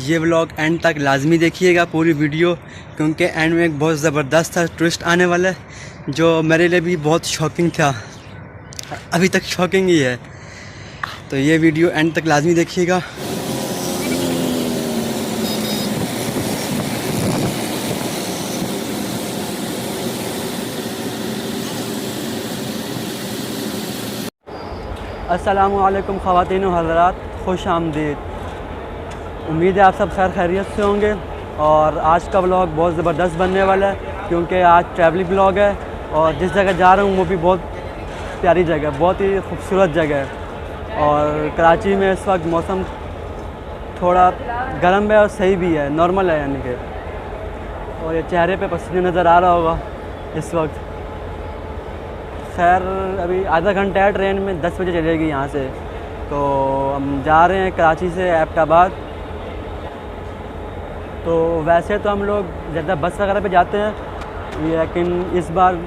ये vlog and तक लाजमी देखिएगा पूरी वीडियो, क्योंकि एंड में एक बहुत ज़बरदस्त सा ट्विस्ट आने वाला है जो मेरे लिए भी बहुत शॉकिंग था, अभी तक शॉकिंग ही है। तो ये वीडियो एंड तक लाजमी देखिएगा। अस्सलामुअलैकुम ख़वातीन व हज़रात, खुश आमदीद। उम्मीद है आप सब खैर खैरियत से होंगे। और आज का व्लॉग बहुत ज़बरदस्त बनने वाला है, क्योंकि आज ट्रैवलिंग व्लॉग है और जिस जगह जा रहा हूँ वो भी बहुत प्यारी जगह है, बहुत ही खूबसूरत जगह है। और कराची में इस वक्त मौसम थोड़ा गर्म है और सही भी है, नॉर्मल है यानी कि। और ये चेहरे पे पसीना नज़र आ रहा होगा इस वक्त। खैर अभी आधा घंटा है ट्रेन में, 10 बजे चलेगी यहाँ से। तो हम जा रहे हैं कराची से एबटाबाद। तो वैसे तो हम लोग ज़्यादा बस वगैरह पे जाते हैं, लेकिन इस बार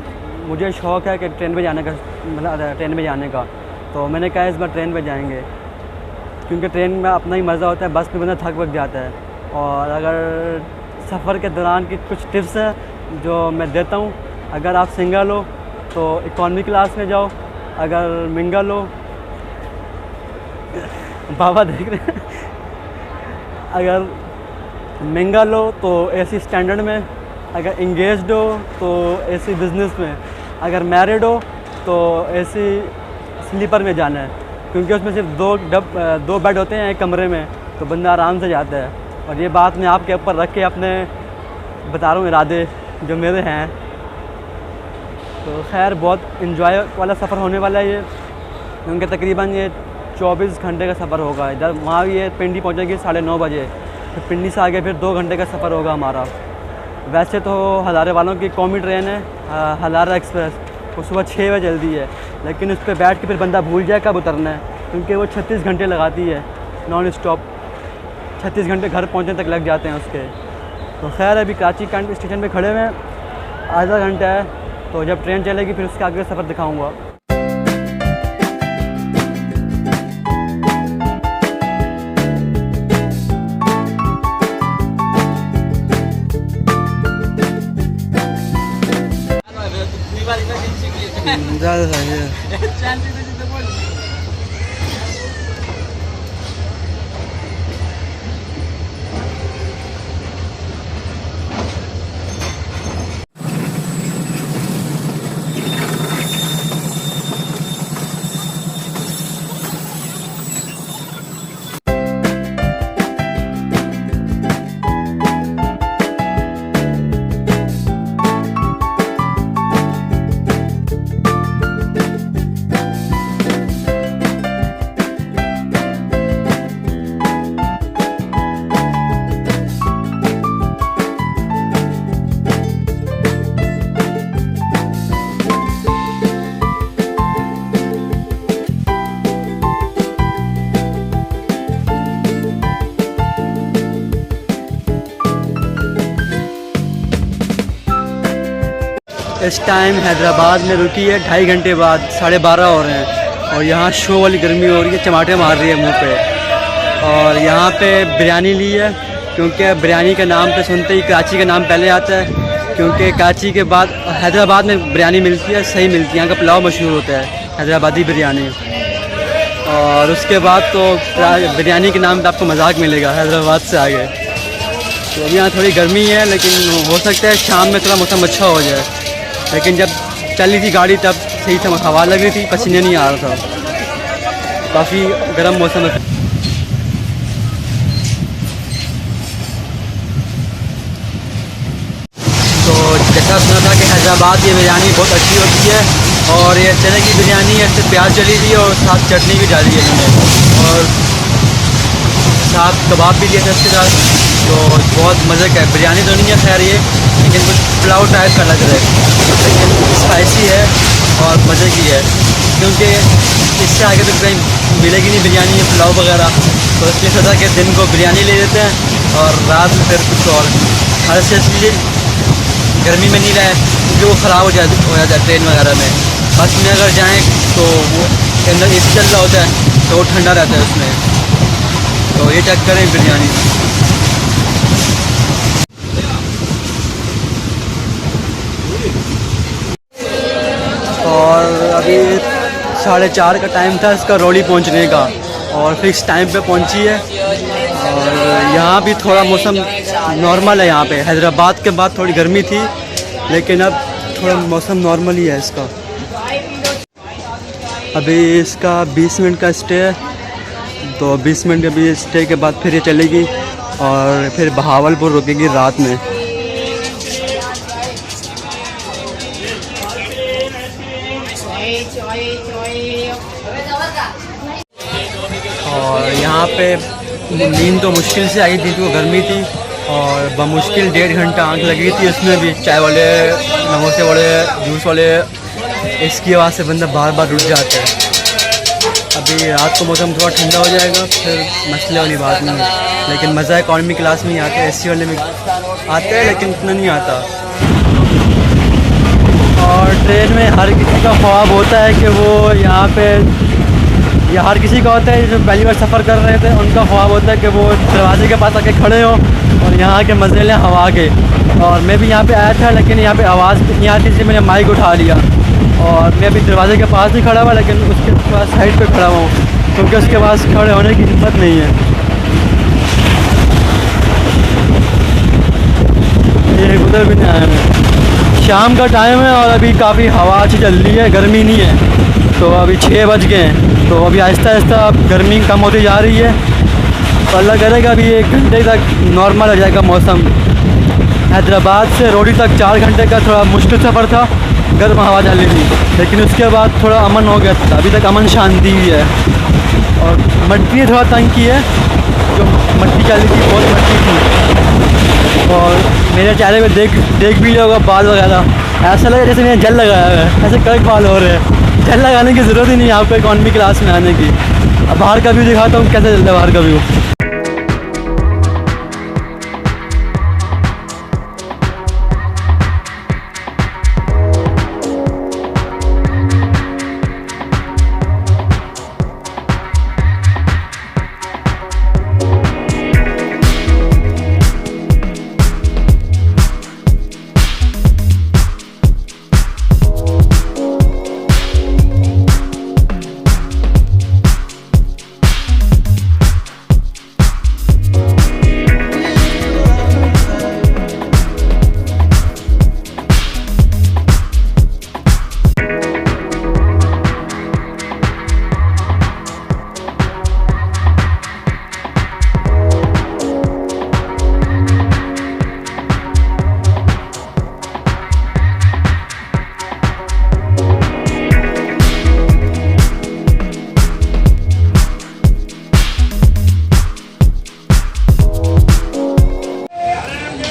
मुझे शौक़ है कि ट्रेन पे जाने का, मतलब ट्रेन में जाने का। तो मैंने कहा इस बार ट्रेन पे जाएंगे, क्योंकि ट्रेन में अपना ही मज़ा होता है, बस में बंदा थक वक जाता है। और अगर सफ़र के दौरान की कुछ टिप्स हैं जो मैं देता हूँ। अगर आप सिंगल हो तो इकॉनमी क्लास में जाओ, अगर मिंगल हो बाबा देख रहे हैं, अगर मिंगल हो तो एसी स्टैंडर्ड में, अगर इंगेज्ड हो तो एसी बिज़नेस में, अगर मैरिड हो तो एसी स्लीपर में जाना है, क्योंकि उसमें सिर्फ दो बेड होते हैं एक कमरे में, तो बंदा आराम से जाता है। और ये बात मैं आपके ऊपर रख के अपने बता रहा हूँ इरादे जो मेरे हैं। तो खैर बहुत इन्जॉय वाला सफ़र होने वाला है ये, क्योंकि तकरीबन ये 24 घंटे का सफ़र होगा। इधर वहाँ ये पिंडी पहुँचेगी 9:30 बजे, फिर पिंडी से आगे फिर 2 घंटे का सफ़र होगा हमारा। वैसे तो हज़ारे वालों की कौमी ट्रेन है हज़ारा एक्सप्रेस, वो सुबह 6 बजे चलती है, लेकिन उस पर बैठ के फिर बंदा भूल जाए कब उतरना है, क्योंकि वो 36 घंटे लगाती है नॉन स्टॉप। 36 घंटे घर पहुँचने तक लग जाते हैं उसके। तो खैर अभी कराची कैंट स्टेशन पे खड़े हुए हैं, आधा घंटा है। तो जब ट्रेन चलेगी फिर उसके आगे सफ़र दिखाऊंगा। ज़्यादा सही है। इस टाइम हैदराबाद में रुकी है 2.5 घंटे बाद, 12:30 हो रहे हैं। और यहाँ शो वाली गर्मी हो रही है, चमाटे मार रही है मुंह पे। और यहाँ पे बिरयानी ली है, क्योंकि बिरयानी के नाम पे सुनते ही कराची का नाम पहले आता है, क्योंकि कराची के बाद हैदराबाद में बिरयानी मिलती है, सही मिलती है। यहाँ का पुलाव मशहूर होता है, हैदराबादी बिरयानी। और उसके बाद तो बिरयानी के नाम पर आपको मजाक मिलेगा हैदराबाद से आगे। तो अभी यहाँ थोड़ी गर्मी है, लेकिन हो सकता है शाम में थोड़ा मौसम अच्छा हो जाए। लेकिन जब चल रही थी गाड़ी तब सही था, हवा लग रही थी, पसीने नहीं आ रहा था, काफ़ी गर्म मौसम है। तो जैसा सुना था कि हैदराबाद की बिरयानी बहुत अच्छी होती है, और ये चने की बिरयानी है, इससे प्याज जली हुई है और साथ चटनी भी डाली है इन्होंने, और साथ कबाब भी दिए थे इसके साथ। तो बहुत मज़े का है। बिरयानी तो नहीं है खैर ये, लेकिन कुछ पुलाव टाइप का लग रहा है, लेकिन स्पाइसी है और मज़े की है, क्योंकि इससे आगे तो कहीं मिलेगी नहीं बिरयानी या पुलाव वगैरह। तो इसलिए सोचा कि दिन को बिरयानी ले लेते हैं और रात में फिर कुछ और। हर से इसलिए गर्मी में नहीं रहे, क्योंकि वो ख़राब हो जाता है ट्रेन वगैरह में। बस में अगर जाएँ तो वो के अंदर AC चल रहा होता है, तो वो ठंडा रहता है उसमें। तो ये चेक करें बिरयानी। 4:30 का टाइम था इसका रोली पहुंचने का, और फिक्स टाइम पे पहुंची है। और यहाँ भी थोड़ा मौसम नॉर्मल है। यहाँ पे हैदराबाद के बाद थोड़ी गर्मी थी, लेकिन अब थोड़ा मौसम नॉर्मल ही है इसका। अभी इसका 20 मिनट का स्टे है, तो 20 मिनट के भी स्टे के बाद फिर ये चलेगी और फिर बहावलपुर रुकेगी रात में। और यहाँ पे नींद तो मुश्किल से आई थी, तो गर्मी थी और बमुश्किल 1.5 घंटा आँख लगी थी। उसमें भी चाय वाले, समोसे वाले, जूस वाले, इसकी आवाज़ से बंदा बार बार रुक जाता है। अभी रात को मौसम थोड़ा ठंडा हो जाएगा, फिर मसले वाली बात नहीं है। लेकिन मज़ा इकॉनमी क्लास में ही आता है, एसी वाले में आता है लेकिन इतना नहीं आता। और ट्रेन में हर किसी का ख्वाब होता है कि वो यहाँ पे, या हर किसी का होता है जो पहली बार सफ़र कर रहे थे, उनका ख्वाब होता है कि वो दरवाजे के पास आके खड़े हों और यहाँ के मज़े लें हवा के। और मैं भी यहाँ पे आया था, लेकिन यहाँ पे आवाज़ नहीं आती थी, मैंने माइक उठा लिया और मैं अभी दरवाजे के पास ही खड़ा हुआ, लेकिन उसके पास साइड पे खड़ा हुआ हूँ क्योंकि उसके पास खड़े होने की हिम्मत नहीं है। ये उधर भी नहीं आया मैं। शाम का टाइम है और अभी काफ़ी हवा अच्छी चल रही है, गर्मी नहीं है। तो अभी 6 बज गए हैं, तो अभी आहिस्ता आहिस्ता गर्मी कम होती जा रही है। तो अल्लाह करेगा अभी 1 घंटे तक नॉर्मल हो जाएगा मौसम। हैदराबाद से रोडी तक 4 घंटे का थोड़ा मुश्किल सफ़र था, गर्म हवा चल रही थी, लेकिन उसके बाद थोड़ा अमन हो गया था। अभी तक अमन शांति ही है। और मट्टी थोड़ा तंग की है, जो मट्टी चल रही थी बहुत मट्टी थी। और मेरे चेहरे पे देख भी लिया होगा बाल वगैरह, ऐसा लगा जैसे मैंने जेल लगाया है, ऐसे कड़क बाल हो रहे हैं। जेल लगाने की ज़रूरत ही नहीं है आपको इकॉनमी क्लास में आने की। अब बाहर का व्यू दिखाता हूँ कैसे चलता है बाहर का व्यू।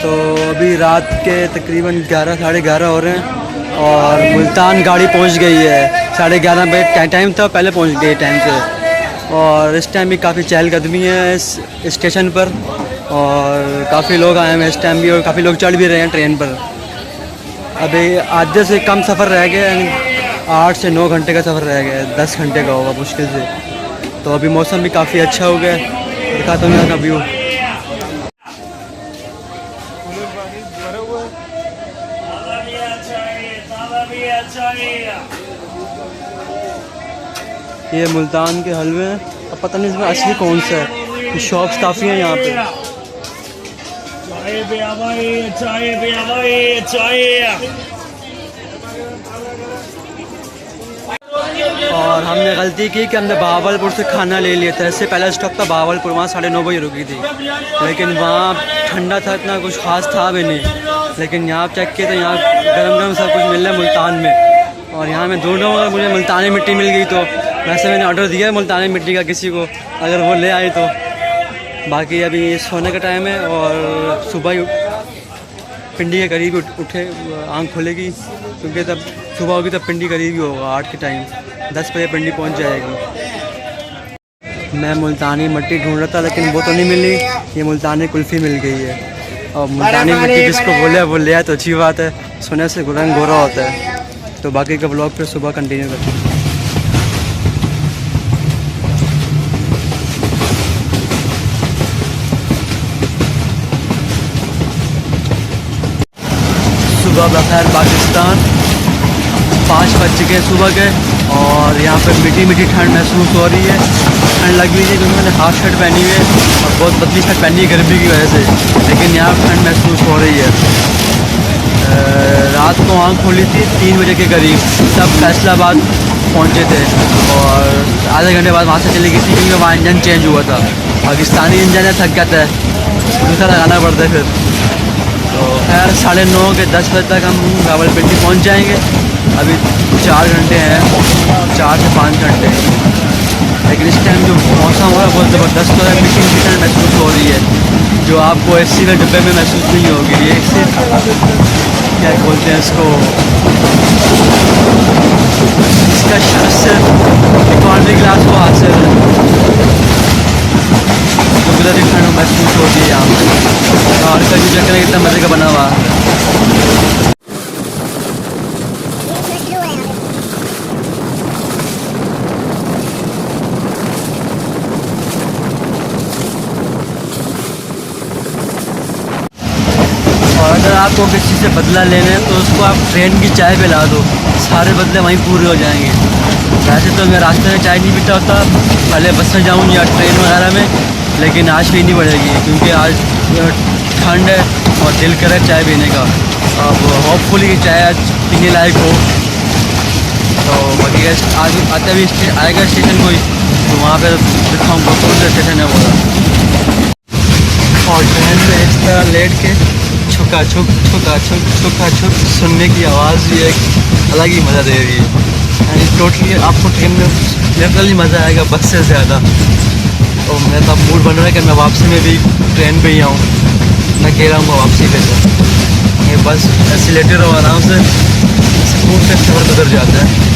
तो अभी रात के तकरीबन 11 साढ़े 11 हो रहे हैं और मुल्तान गाड़ी पहुंच गई है। 11:30 बजे टाइम था, पहले पहुंच गई टाइम से। और इस टाइम भी काफ़ी चहलकदमी है इस स्टेशन पर और काफ़ी लोग आए हैं इस टाइम भी, और काफ़ी लोग चढ़ भी रहे हैं ट्रेन पर। अभी आधे से कम सफ़र रह गया, 8 से 9 घंटे का सफ़र रह गया, 10 घंटे का होगा मुश्किल से। तो अभी मौसम भी काफ़ी अच्छा हो गया, दिखाता हूँ यहाँ का व्यू। ये मुल्तान के हलवे हैं, अब पता नहीं इसमें असली कौन सा है। शॉप्स काफ़ी हैं यहाँ पे। और हमने गलती की कि हमने बहावलपुर से खाना ले लिया था। इससे पहला स्टॉप था बहावलपुर, वहाँ 9:30 बजे रुकी थी, लेकिन वहाँ ठंडा था, इतना कुछ ख़ास था भी नहीं। लेकिन यहाँ चेक किया तो यहाँ गरम गरम सब कुछ मिल रहा है मुल्तान में। और यहाँ मैं ढूंढ रहा हूँ, अगर मुझे मुल्तानी मिट्टी मिल गई तो। वैसे मैंने ऑर्डर दिया है मुल्तानी मिट्टी का किसी को, अगर वो ले आए तो। बाकी अभी सोने का टाइम है और सुबह ही पिंडी के करीब उठे आँख खुलेगी, क्योंकि तब सुबह होगी तब पिंडी करीब ही होगा। 8 के टाइम 10 बजे पिंडी पहुँच जाएगी। मैं मुल्तानी मिट्टी ढूंढ रहा था लेकिन वो तो नहीं मिली, ये मुल्तानी कुल्फ़ी मिल गई है। और मुल्तानी मिट्टी जिसको बोले वो ले आए तो अच्छी बात है, सोने से रंग गोरा होता है। तो बाकी का ब्लॉग फिर सुबह कंटिन्यू करते हैं। सुबह बखैर पाकिस्तान, 5 बज चुके सुबह के। और यहाँ पे मीठी मीठी ठंड महसूस हो रही है। ठंड लग रही है क्योंकि मैंने हाफ शर्ट पहनी हुई है और बहुत पतली शर्ट पहनी है गर्मी की वजह से, लेकिन यहाँ ठंड महसूस हो रही है। रात को आँख खोली थी 3 बजे के करीब, तब फैसलाबाद पहुँचे थे और आधे घंटे बाद वहाँ से चली गई थी क्योंकि वहाँ इंजन चेंज हुआ था। पाकिस्तानी इंजन है, थक जाता है, दूसरा लगाना पड़ता है फिर। तो खैर 9:30 के 10 बजे तक हम रावलपिंडी पहुँच जाएंगे। अभी 4 घंटे हैं, 4 से 5 घंटे। लेकिन इस टाइम जो मौसम हो रहा है बहुत ज़बरदस्त हो रहा है, मीठी मीठी ठंड महसूस हो रही है जो आपको एसी के डिब्बे में महसूस नहीं होगी। ये सिर्फ क्या बोलते हैं इसको, इसका सिर्फ इकॉनमी क्लास को हासिल है। तो कुदरती ठंड महसूस होती है यहाँ पर। और इसका जो चक्कर कितना मज़े का बना हुआ है। और अगर आपको किसी से बदला लेना है तो उसको आप ट्रेन की चाय पिला दो, सारे बदले वहीं पूरे हो जाएंगे। वैसे तो मैं रास्ते में चाय नहीं पीता होता, पहले बस में जाऊँ या ट्रेन वगैरह में, लेकिन आज पीनी पड़ेगी क्योंकि आज ठंड है और दिल करे चाय पीने का। अब होपफुली चाय आज पीने लायक हो। तो बाकी आज आते भी आएगा स्टेशन कोई, तो वहाँ पर दिखाऊँगा कौन सा स्टेशन है वो। और ट्रेन में इस तरह लेट के छुका छुक सुनने की आवाज़ भी एक अलग ही मज़ा दे रही है। यानी टोटली आपको ट्रेन में लिटरली मज़ा आएगा बस से ज़्यादा। और मेरा तो मूड बन रहा है कि मैं वापसी में भी ट्रेन पे ही आऊँ। मैं कह रहा हूँ वापसी पे से ये बस ऐसे लेटे रहो आराम से, सुकून से सफ़र गुजर जाता है।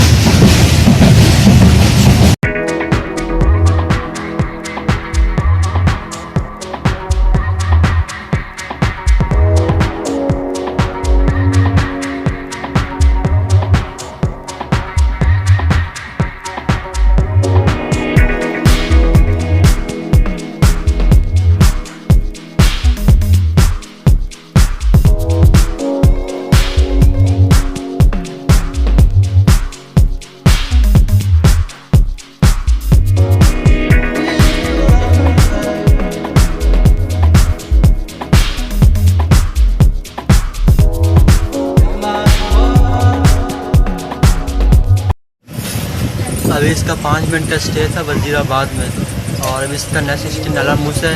अभी इसका 5 मिनट का स्टे था वज़ीराबाद में, और अभी इसका नेक्स्ट स्टेशन अलामुस है।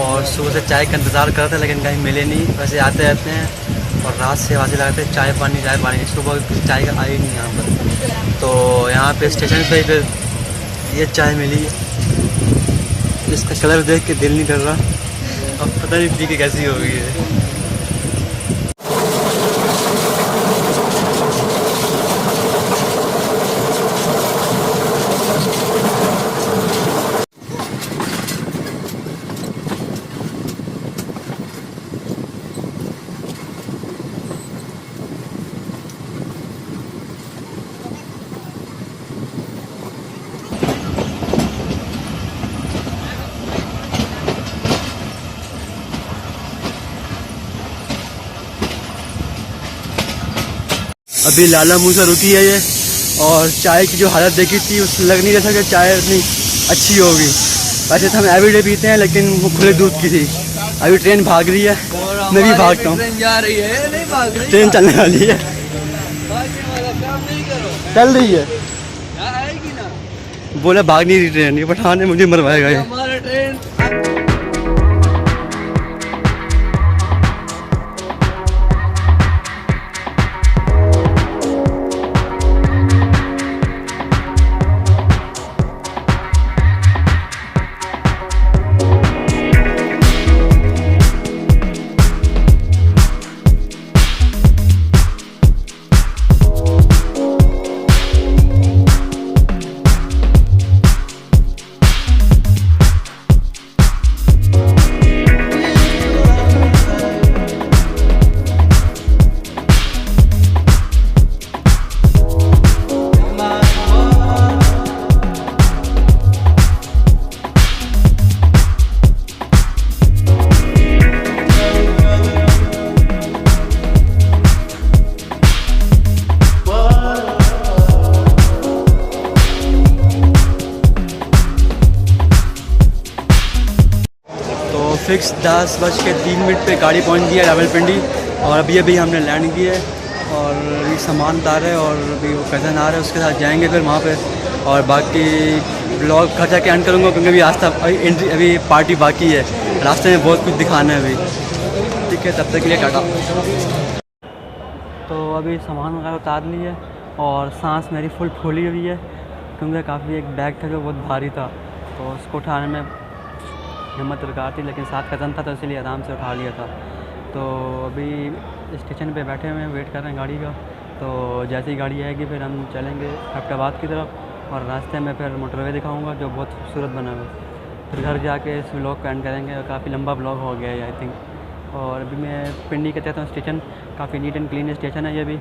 और सुबह से चाय का इंतज़ार करते लेकिन कहीं मिले नहीं, वैसे आते रहते हैं और रात से वाजे लगाते हैं चाय पानी। सुबह किसी चाय का आई नहीं यहाँ पर, तो यहाँ पे स्टेशन पे फिर ये चाय मिली। इसका कलर देख के दिल नहीं कर रहा, अब पता नहीं पी के कैसी हो गई है। अभी लाला मुँह से रुकी है ये, और चाय की जो हालत देखी थी उससे लग नहीं रहा था कि चाय इतनी अच्छी होगी। वैसे तो हम एवरीडे पीते हैं, लेकिन वो खुले दूध की थी। अभी ट्रेन भाग रही है, मैं भी भागता हूँ। ट्रेन चलने वाली है, चल रही है, बोला भाग नहीं रही ट्रेन, ये पठान है मुझे मरवाएगा ये। फिक्स 10:03 पे गाड़ी पहुंच गई है रावलपिंडी और अभी अभी हमने लैंड की है और अभी सामान उतार रहे हैं और अभी वो कज़न आ रहे हैं, उसके साथ जाएंगे फिर वहाँ पे। और बाकी ब्लॉग घर जाके एंड करूँगा क्योंकि अभी रास्ता अभी पार्टी बाकी है, रास्ते में बहुत कुछ दिखाना है अभी। ठीक है, तब तक के लिए टाटा। तो अभी सामान वगैरह उतार ली है और सांस मेरी फुल फूली हुई है क्योंकि काफ़ी एक बैग था जो बहुत भारी था, तो उसको उठाने में हिम्मत दरकार थी, लेकिन साथ कज़न था तो इसलिए आराम से उठा लिया था। तो अभी स्टेशन पे बैठे हुए हैं, वेट कर रहे हैं गाड़ी का। तो जैसे ही गाड़ी आएगी फिर हम चलेंगे हैदराबाद की तरफ और रास्ते में फिर मोटरवे दिखाऊंगा जो बहुत खूबसूरत बना हुआ है। फिर घर जाके इस व्लॉग को एंड करेंगे और काफ़ी लंबा ब्लॉग हो गया है आई थिंक। और अभी मैं पिंडी के तहत हूँ, स्टेशन काफ़ी नीट एंड क्लीन स्टेशन है ये भी।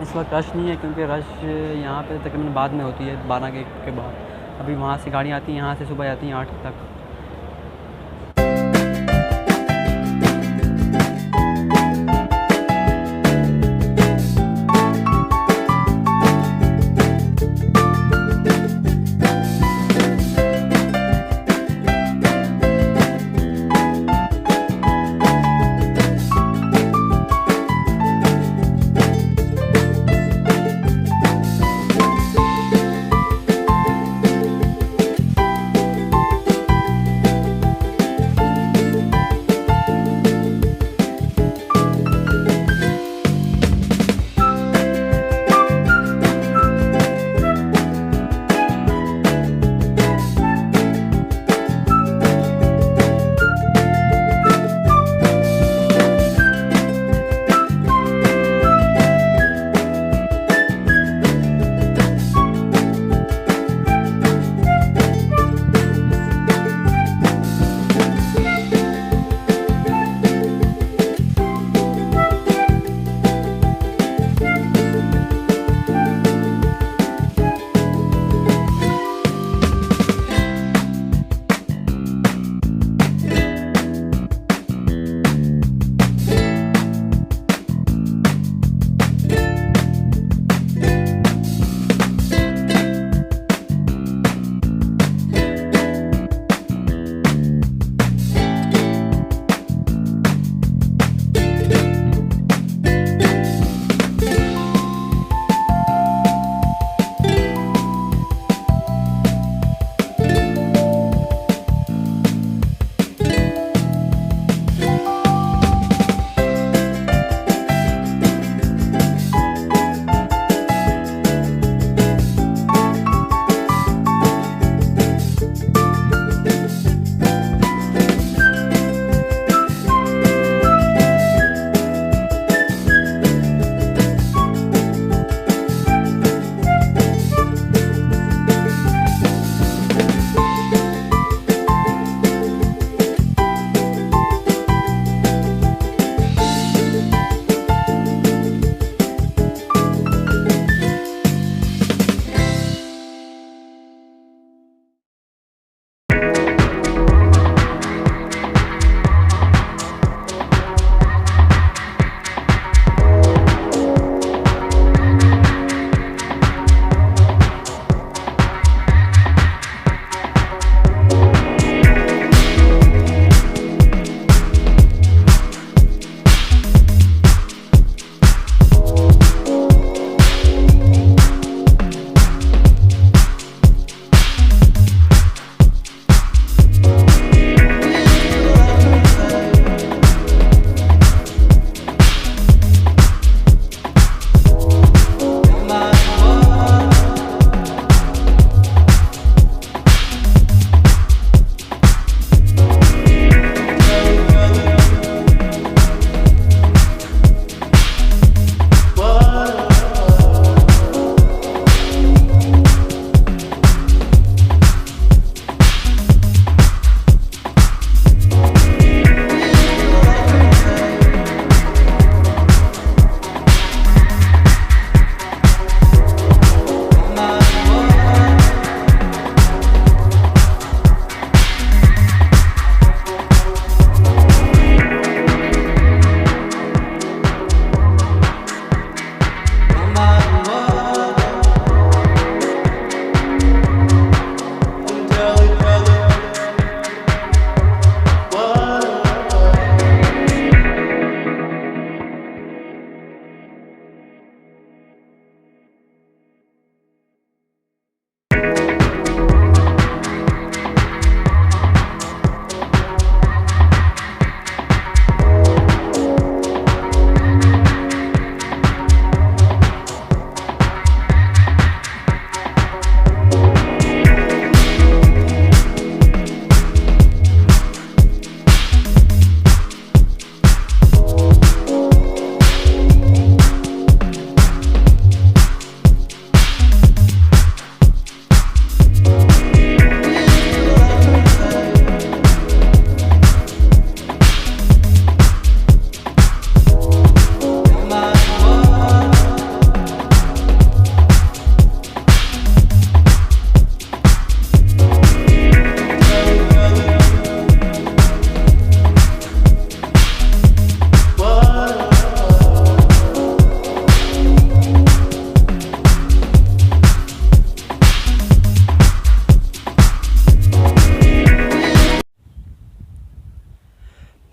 इस वक्त रश नहीं है क्योंकि रश यहाँ पे तकरीबन बाद में होती है 12 के बाद। अभी वहाँ से गाड़ियाँ आती हैं, यहाँ से सुबह आती हैं 8 तक।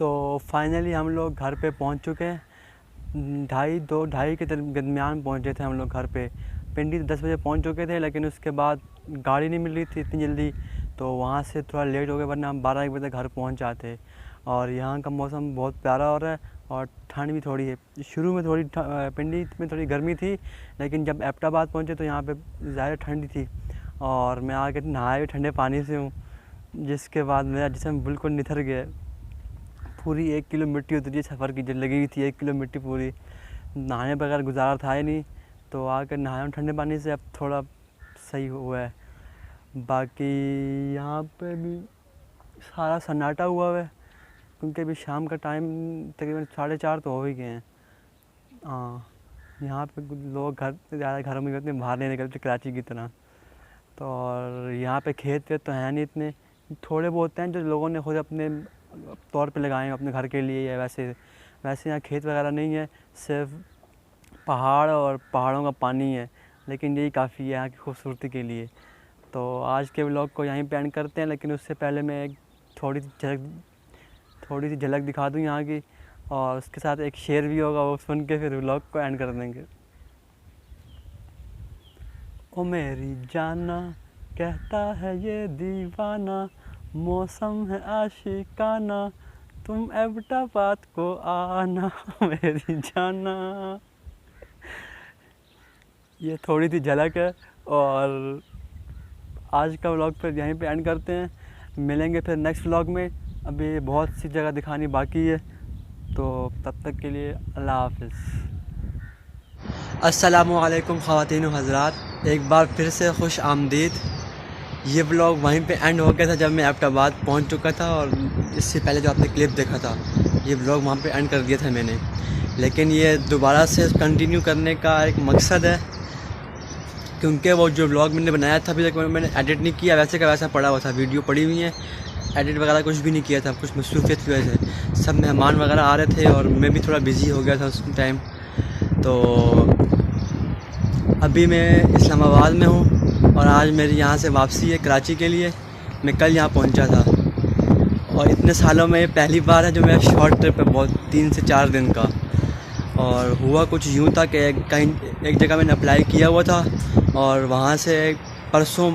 तो फाइनली हम लोग घर पे पहुंच चुके हैं। 2:30 के दरमियान पहुंचे थे हम लोग घर पे। पिंडी 10 बजे पहुंच चुके थे, लेकिन उसके बाद गाड़ी नहीं मिल रही थी इतनी जल्दी, तो वहाँ से थोड़ा लेट हो गया, वरना हम 12-1 बजे तक घर पहुँच जाते। और यहाँ का मौसम बहुत प्यारा हो रहा है और ठंड भी थोड़ी है। शुरू में थोड़ी पिंडी में थोड़ी गर्मी थी, लेकिन जब एबटाबाद पहुँचे तो यहाँ पे ज़्यादा ठंडी थी। और मैं आके नहाया भी ठंडे पानी से हूँ, जिसके बाद मेरा जिस्म बिल्कुल निथर गया। पूरी 1 किलो मिट्टी उतरी सफ़र की, जो लगी हुई थी 1 किलो मिट्टी पूरी। नहाने बगैर गुजारा था ही नहीं, तो आकर नहाया हूँ ठंडे पानी से, अब थोड़ा सही हुआ है। बाकी यहाँ पे भी सारा सन्नाटा हुआ है, क्योंकि अभी शाम का टाइम तकरीबन 4:30 तो हो ही गए हैं। हाँ, यहाँ पे लोग ज़्यादा घरों में इतने बाहर नहीं निकलते कराची की तरह। तो और यहाँ पे खेत वेत तो हैं नहीं इतने, थोड़े बहुत हैं जो लोगों ने खुद अपने तौर पे लगाए हैं अपने घर के लिए। या वैसे यहाँ खेत वगैरह नहीं है, सिर्फ पहाड़ और पहाड़ों का पानी है, लेकिन यही काफ़ी है यहाँ की खूबसूरती के लिए। तो आज के व्लॉग को यहीं पे एंड करते हैं, लेकिन उससे पहले मैं एक थोड़ी सी झलक दिखा दूँ यहाँ की, और उसके साथ एक शेर भी होगा, वो सुन के फिर व्लॉग को एंड कर देंगे। ओ मेरी जाना कहता है ये दीवाना, मौसम है आशिकाना, तुम एबटाबाद को आना मेरी जाना। ये थोड़ी सी झलक है, और आज का व्लॉग फिर यहीं पे एंड करते हैं। मिलेंगे फिर नेक्स्ट व्लॉग में। अभी बहुत सी जगह दिखानी बाकी है, तो तब तक के लिए अल्लाह हाफ़िज़। अस्सलामुअलैकुम ख़वातीन व हज़रात, एक बार फिर से खुश आमदीद। ये व्लॉग वहीं पे एंड हो गया था जब मैं एबटाबाद पहुंच चुका था, और इससे पहले जो आपने क्लिप देखा था, ये व्लॉग वहाँ पे एंड कर दिया था मैंने। लेकिन ये दोबारा से कंटिन्यू करने का एक मकसद है, क्योंकि वो जो व्लॉग मैंने बनाया था अभी तक मैंने एडिट नहीं किया, वैसे का वैसा पड़ा हुआ था, वीडियो पड़ी हुई है, एडिट वगैरह कुछ भी नहीं किया था, कुछ मसरूफियत की वजह से। सब मेहमान वगैरह आ रहे थे और मैं भी थोड़ा बिज़ी हो गया था उस टाइम। तो अभी मैं इस्लामाबाद में हूँ, और आज मेरी यहाँ से वापसी है कराची के लिए। मैं कल यहाँ पहुँचा था, और इतने सालों में ये पहली बार है जो मैं शॉर्ट ट्रिप है, बहुत 3 से 4 दिन का। और हुआ कुछ यूँ था कि कहीं एक जगह मैंने अप्लाई किया हुआ था, और वहाँ से परसों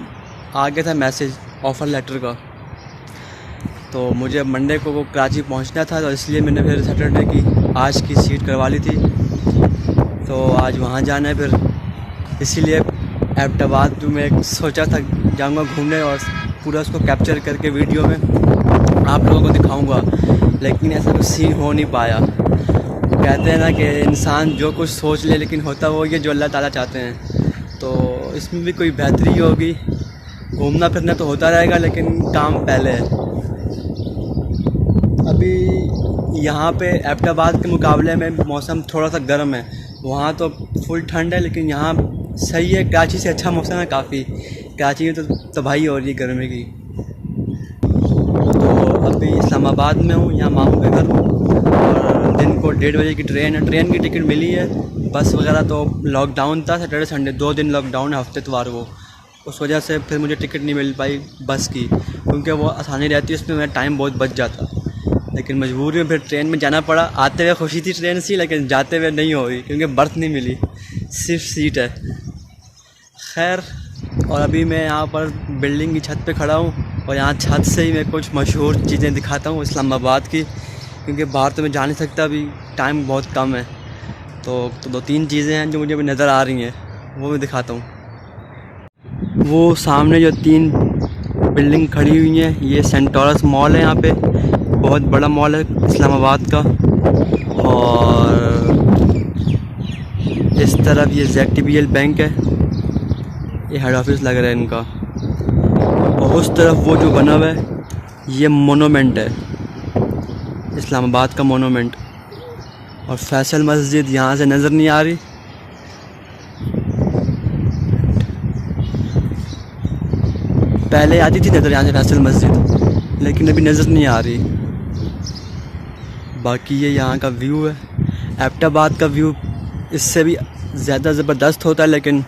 आ गया था मैसेज ऑफ़र लेटर का। तो मुझे मंडे को कराची पहुँचना था, तो इसलिए मैंने फिर सैटरडे की आज की सीट करवा ली थी। तो आज वहाँ जाना है फिर, इसीलिए एबटाबाद में सोचा था जाऊँगा घूमने, और पूरा उसको कैप्चर करके वीडियो में आप लोगों को दिखाऊँगा, लेकिन ऐसा कुछ सीन हो नहीं पाया। कहते हैं ना कि इंसान जो कुछ सोच ले, लेकिन होता वो ये जो अल्लाह ताला चाहते हैं। तो इसमें भी कोई बेहतरी होगी, घूमना फिरना तो होता रहेगा, लेकिन काम पहले है। अभी यहाँ पे एबटाबाद के मुकाबले में मौसम थोड़ा सा गर्म है, वहाँ तो फुल ठंड है, लेकिन यहाँ सही है। कराची से अच्छा मौसम है काफ़ी, कराची में तो तबाही हो रही है गर्मी की। तो अभी इस्लामाबाद में हूँ, यहाँ मामू के घर, और दिन को 1:30 बजे की ट्रेन है। ट्रेन की टिकट मिली है, बस वगैरह तो लॉकडाउन था, सैटरडे संडे 2 दिन लॉकडाउन है, हफ्ते इतवार को, उस वजह से फिर मुझे टिकट नहीं मिल पाई बस की, क्योंकि वो आसानी रहती है, उसमें मेरा टाइम बहुत बच जाता। लेकिन मजबूरी में फिर ट्रेन में जाना पड़ा। आते हुए खुशी थी ट्रेन से, लेकिन जाते हुए नहीं हुई, क्योंकि बर्थ नहीं मिली, सिर्फ सीट है। खैर, और अभी मैं यहाँ पर बिल्डिंग की छत पे खड़ा हूँ, और यहाँ छत से ही मैं कुछ मशहूर चीज़ें दिखाता हूँ इस्लामाबाद की, क्योंकि बाहर तो मैं जा नहीं सकता, अभी टाइम बहुत कम है। तो 2-3 चीज़ें हैं जो मुझे अभी नज़र आ रही हैं, वो मैं दिखाता हूँ। वो सामने जो 3 बिल्डिंग खड़ी हुई हैं, ये सेंटोरस मॉल है, यहाँ पे बहुत बड़ा मॉल है इस्लामाबाद का। और इस तरफ ये ZTBL बैंक है, ये हेड ऑफिस लग रहा है इनका। और उस तरफ वो जो बना हुआ है, ये मोनूमेंट है, इस्लामाबाद का मोनूमेंट। और फैसल मस्जिद यहाँ से नज़र नहीं आ रही, पहले आती थी नज़र यहाँ से फैसल मस्जिद, लेकिन अभी नज़र नहीं आ रही। बाकी ये यहाँ का व्यू है। एबटाबाद का व्यू इससे भी ज़्यादा ज़बरदस्त होता है, लेकिन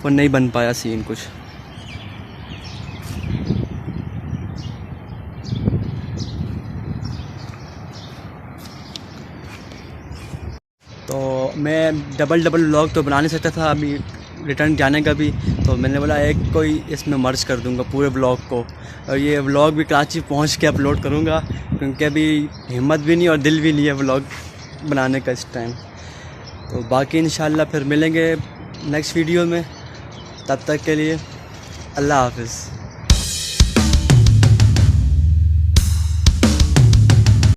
वो नहीं बन पाया सीन कुछ। तो मैं डबल व्लॉग तो बना नहीं सकता था अभी रिटर्न जाने का भी, तो मैंने बोला एक कोई इसमें मर्ज कर दूंगा पूरे व्लॉग को, और ये व्लॉग भी कराची पहुंच के अपलोड करूंगा, क्योंकि अभी हिम्मत भी नहीं और दिल भी नहीं है व्लॉग बनाने का इस टाइम। तो बाकी इंशाल्लाह फिर मिलेंगे नेक्स्ट वीडियो में, तब तक के लिए अल्लाह हाफ़िज़।